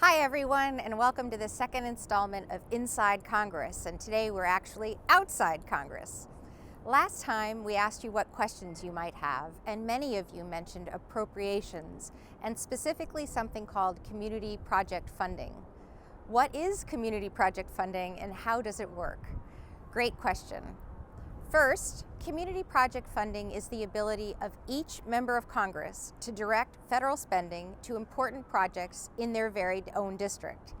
Hi everyone, and welcome to the second installment of Inside Congress, and today we're actually outside Congress. Last time we asked you what questions you might have, and many of you mentioned appropriations, and specifically something called community project funding. What is community project funding and how does it work? Great question. First, community project funding is the ability of each member of Congress to direct federal spending to important projects in their very own district.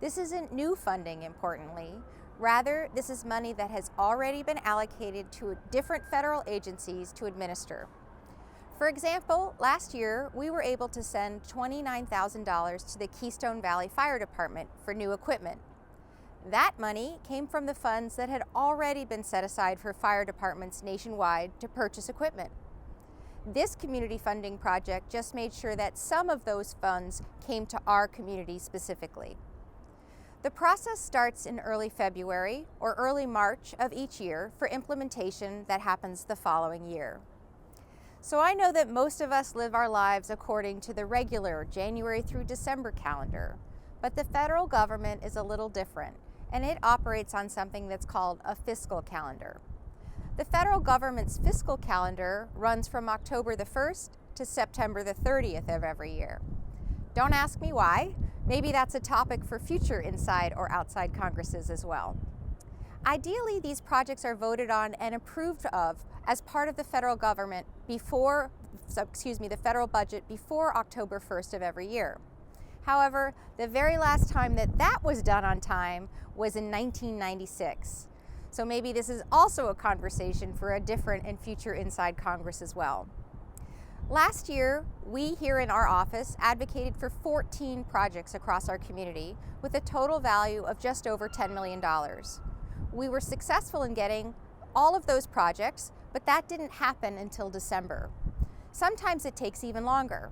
This isn't new funding, importantly. Rather, this is money that has already been allocated to different federal agencies to administer. For example, last year, we were able to send $29,000 to the Keystone Valley Fire Department for new equipment. That money came from the funds that had already been set aside for fire departments nationwide to purchase equipment. This community funding project just made sure that some of those funds came to our community specifically. The process starts in early February or early March of each year for implementation that happens the following year. So I know that most of us live our lives according to the regular January through December calendar, but the federal government is a little different, and it operates on something that's called a fiscal calendar. The federal government's fiscal calendar runs from October the 1st to September the 30th of every year. Don't ask me why. Maybe that's a topic for future inside or outside Congresses as well. Ideally, these projects are voted on and approved of as part of the federal government the federal budget before October 1st of every year. However, the very last time that was done on time was in 1996. So maybe this is also a conversation for a different and future Inside Congress as well. Last year, we here in our office advocated for 14 projects across our community with a total value of just over $10 million. We were successful in getting all of those projects, but that didn't happen until December. Sometimes it takes even longer.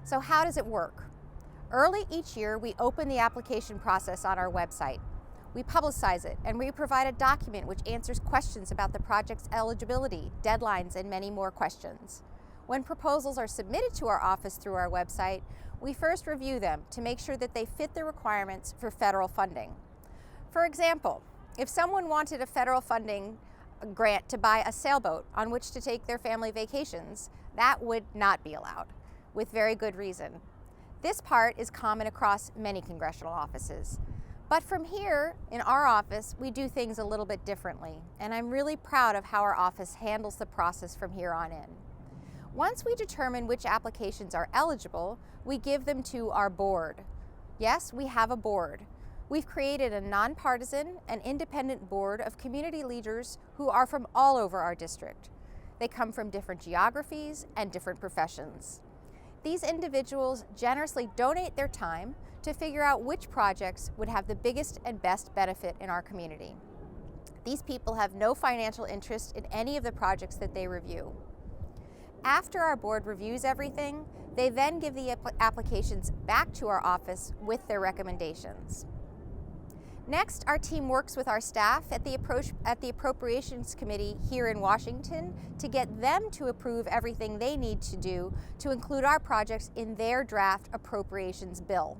So how does it work? Early each year, we open the application process on our website. We publicize it, and we provide a document which answers questions about the project's eligibility, deadlines, and many more questions. When proposals are submitted to our office through our website, we first review them to make sure that they fit the requirements for federal funding. For example, if someone wanted a federal funding grant to buy a sailboat on which to take their family vacations, that would not be allowed, with very good reason. This part is common across many congressional offices. But from here, in our office, we do things a little bit differently, and I'm really proud of how our office handles the process from here on in. Once we determine which applications are eligible, we give them to our board. Yes, we have a board. We've created a nonpartisan and independent board of community leaders who are from all over our district. They come from different geographies and different professions. These individuals generously donate their time to figure out which projects would have the biggest and best benefit in our community. These people have no financial interest in any of the projects that they review. After our board reviews everything, they then give the applications back to our office with their recommendations. Next, our team works with our staff at the Appropriations Committee here in Washington to get them to approve everything they need to do to include our projects in their draft appropriations bill.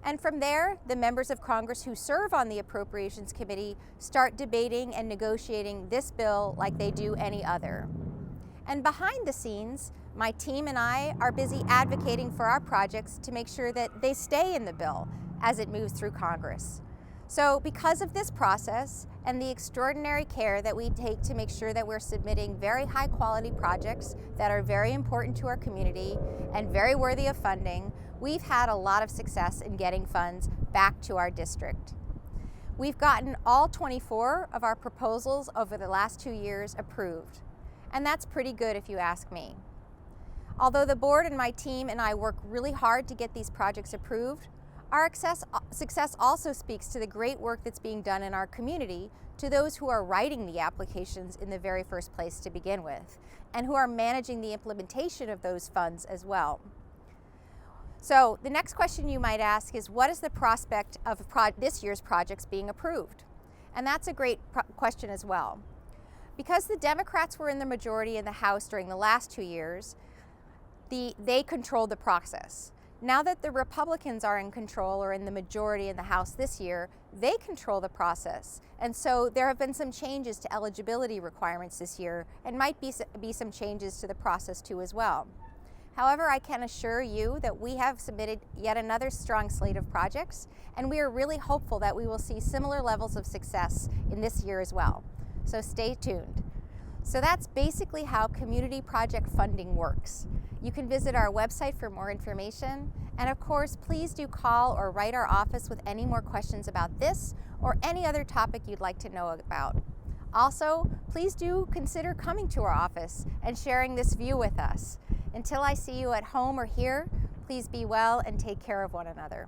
And from there, the members of Congress who serve on the Appropriations Committee start debating and negotiating this bill like they do any other. And behind the scenes, my team and I are busy advocating for our projects to make sure that they stay in the bill as it moves through Congress. So because of this process and the extraordinary care that we take to make sure that we're submitting very high quality projects that are very important to our community and very worthy of funding, we've had a lot of success in getting funds back to our district. We've gotten all 24 of our proposals over the last 2 years approved, and that's pretty good if you ask me. Although the board and my team and I work really hard to get these projects approved, our success also speaks to the great work that's being done in our community to those who are writing the applications in the very first place to begin with, and who are managing the implementation of those funds as well. So the next question you might ask is, what is the prospect of this year's projects being approved? And that's a great question as well. Because the Democrats were in the majority in the House during the last 2 years, they controlled the process. Now that the Republicans are in control or in the majority in the House this year, they control the process. And so there have been some changes to eligibility requirements this year, and might be some changes to the process too as well. However, I can assure you that we have submitted yet another strong slate of projects, and we are really hopeful that we will see similar levels of success in this year as well. So stay tuned. So that's basically how community project funding works. You can visit our website for more information, and of course, please do call or write our office with any more questions about this or any other topic you'd like to know about. Also, please do consider coming to our office and sharing this view with us. Until I see you at home or here, please be well and take care of one another.